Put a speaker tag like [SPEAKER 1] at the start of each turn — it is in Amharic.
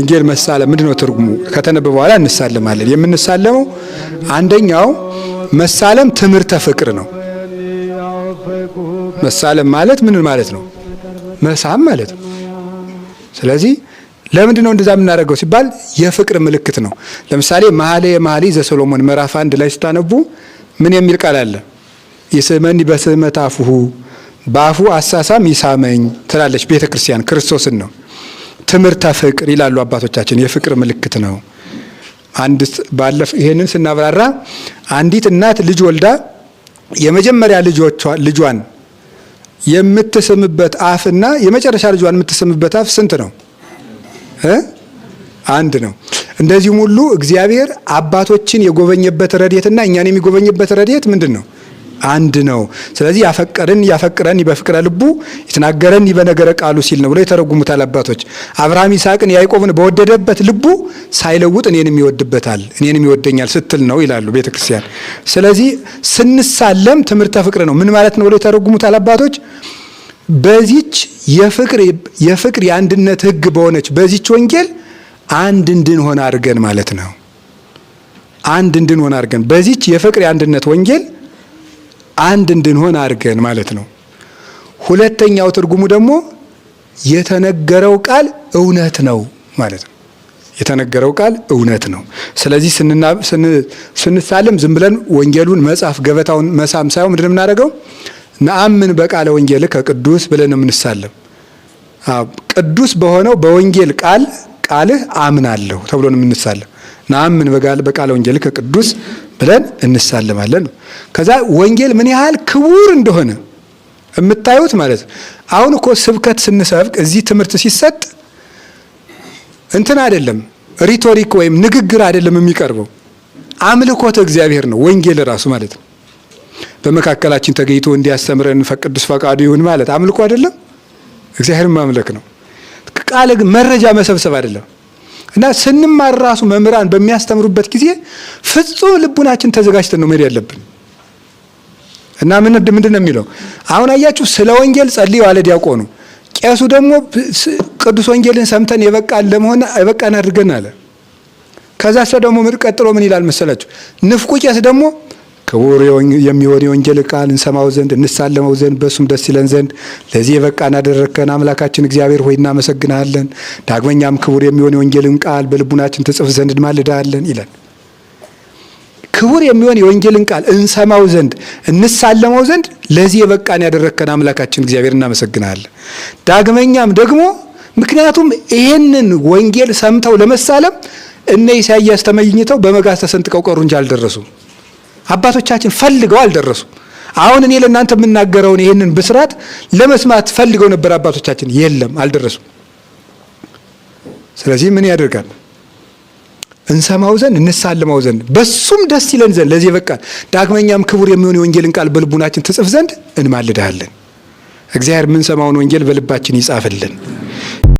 [SPEAKER 1] ወንጌል መሳለም ምንድነው ትርጉሙ? ከተነበበ በኋላ እንሳለማለን። የምንሳለመው አንደኛው መሳለም ትምህርተ ፍቅር ነው። መሳለም ማለት ምን ማለት ነው? መሳም ማለት ነው። ስለዚህ ለምንድን ነው እንደዛ የምናደርገው ሲባል የፍቅር ምልክት ነው። ለምሳሌ መኃልየ ዘሰሎሞን ምዕራፍ 1 ላይ ስታነቡ ምን የሚል ቃል አለ? ይስመኒ በስመተ አፉሁ፣ በአፉ አሳሳም ይሳመኝ ትላለች ቤተክርስቲያን። ክርስቶስን ነው ትምህርተ ፍቅር ይላሉ አባቶቻችን። የፍቅር ምልክት ነው። ይሄንን ስናብራራ አንዲት እናት ልጅ ወልዳ የመጀመሪያ ልጇን የምትስምበት አፍና የመጨረሻ ልጇን የምትስምበት አፍ ስንት ነው? አንድ ነው። እንደዚሁም ሁሉ እግዚአብሔር አባቶችን የጎበኘበት ረድኤትና እኛን የሚጎበኝበት ረድኤት ምንድን ነው? አንድ ነው። ስለዚህ ያፈቅረን በፍቅረ ልቡ የተናገረን በነገረ ቃሉ ሲል ነው ብለው የተረጉሙታል አባቶች። አብርሃም ይስሐቅን ያዕቆብን በወደደበት ልቡ ሳይለውጥ እኔንም ይወድበታል፣ እኔንም ይወደኛል ስትል ነው ይላሉ ቤተክርስቲያን። ስለዚህ ስንሳለም ትምህርተ ፍቅር ነው። ምን ማለት ነው ብለው የተረጉሙታል አባቶች። በዚች የፍቅር የአንድነት ሕግ በሆነች በዚች ወንጌል አንድ እንድንሆን አድርገን ማለት ነው። አንድ እንድንሆን አድርገን በዚች የፍቅር የአንድነት ወንጌል አንድ እንድንሆን አድርገን ማለት ነው። ሁለተኛው ትርጉሙ ደግሞ የተነገረው ቃል እውነት ነው ማለት ነው። የተነገረው ቃል እውነት ነው። ስለዚህ ስንሳለም ዝም ብለን ወንጌሉን መጻፍ ገበታውን መሳም ሳይሆን ምንድን ነው የምናደርገው? ነአምን በቃለ ወንጌል ከቅዱስ ብለን የምንሳለም። ቅዱስ በሆነው በወንጌል ቃልህ አምናለሁ ተብሎ ነው የምንሳለም። ነአምን በቃለ ወንጌል ከቅዱስ ብለን እንሳለማለን። ከዛ ወንጌል ምን ያህል ክቡር እንደሆነ የምታዩት ማለት ነው። አሁን እኮ ስብከት ስንሰብክ እዚህ ትምህርት ሲሰጥ እንትን አይደለም፣ ሪቶሪክ ወይም ንግግር አይደለም የሚቀርበው፣ አምልኮተ እግዚአብሔር ነው ወንጌል ራሱ ማለት ነው። በመካከላችን ተገኝቶ እንዲያስተምረን ቅዱስ ፈቃዱ ይሁን ማለት አምልኮ አይደለም፣ እግዚአብሔርን ማምለክ ነው። ቃል መረጃ መሰብሰብ አይደለም። እና ስንማር ራሱ መምህራን በሚያስተምሩበት ጊዜ ፍጹም ልቡናችን ተዘጋጅተን ነው መሄድ ያለብን። እና ምንድን ነው የሚለው? አሁን አያችሁ ስለ ወንጌል ጸልዩ አለ ዲያቆኑ። ቄሱ ደግሞ ቅዱስ ወንጌልን ሰምተን የበቃን አድርገን አለ። ከዛ ደግሞ ቀጥሎ ምን ይላል መሰላችሁ? ንፍቁ ቄስ ደግሞ ክቡር የሚሆን የወንጌል ቃል እንሰማው ዘንድ እንሳለመው ዘንድ በሱም ደስ ይለን ዘንድ ለዚህ የበቃን አደረግከን አምላካችን እግዚአብሔር ሆይ እናመሰግናለን። ዳግመኛም ክቡር የሚሆን የወንጌልን ቃል በልቡናችን ትጽፍ ዘንድ እንማልዳለን ይላል። ክቡር የሚሆን የወንጌልን ቃል እንሰማው ዘንድ እንሳለመው ዘንድ ለዚህ የበቃን ያደረግከን አምላካችን እግዚአብሔር እናመሰግናለን። ዳግመኛም ደግሞ ምክንያቱም ይሄንን ወንጌል ሰምተው ለመሳለም እነ ኢሳይያስ ተመኝተው በመጋዝ ተሰንጥቀው ቀሩ እንጂ አልደረሱም። አባቶቻችን ፈልገው አልደረሱም። አሁን እኔ ለእናንተ የምናገረውን ይሄንን ብስራት ለመስማት ፈልገው ነበር አባቶቻችን፣ የለም አልደረሱም። ስለዚህ ምን ያደርጋል? እንሰማው ዘንድ እንሳለማው ዘንድ በሱም ደስ ይለን ዘንድ ለዚህ በቃን። ዳግመኛም ክቡር የሚሆን የወንጌልን ቃል በልቡናችን ትጽፍ ዘንድ እንማልድሃለን። እግዚአብሔር የምንሰማውን ወንጌል በልባችን ይጻፍልን።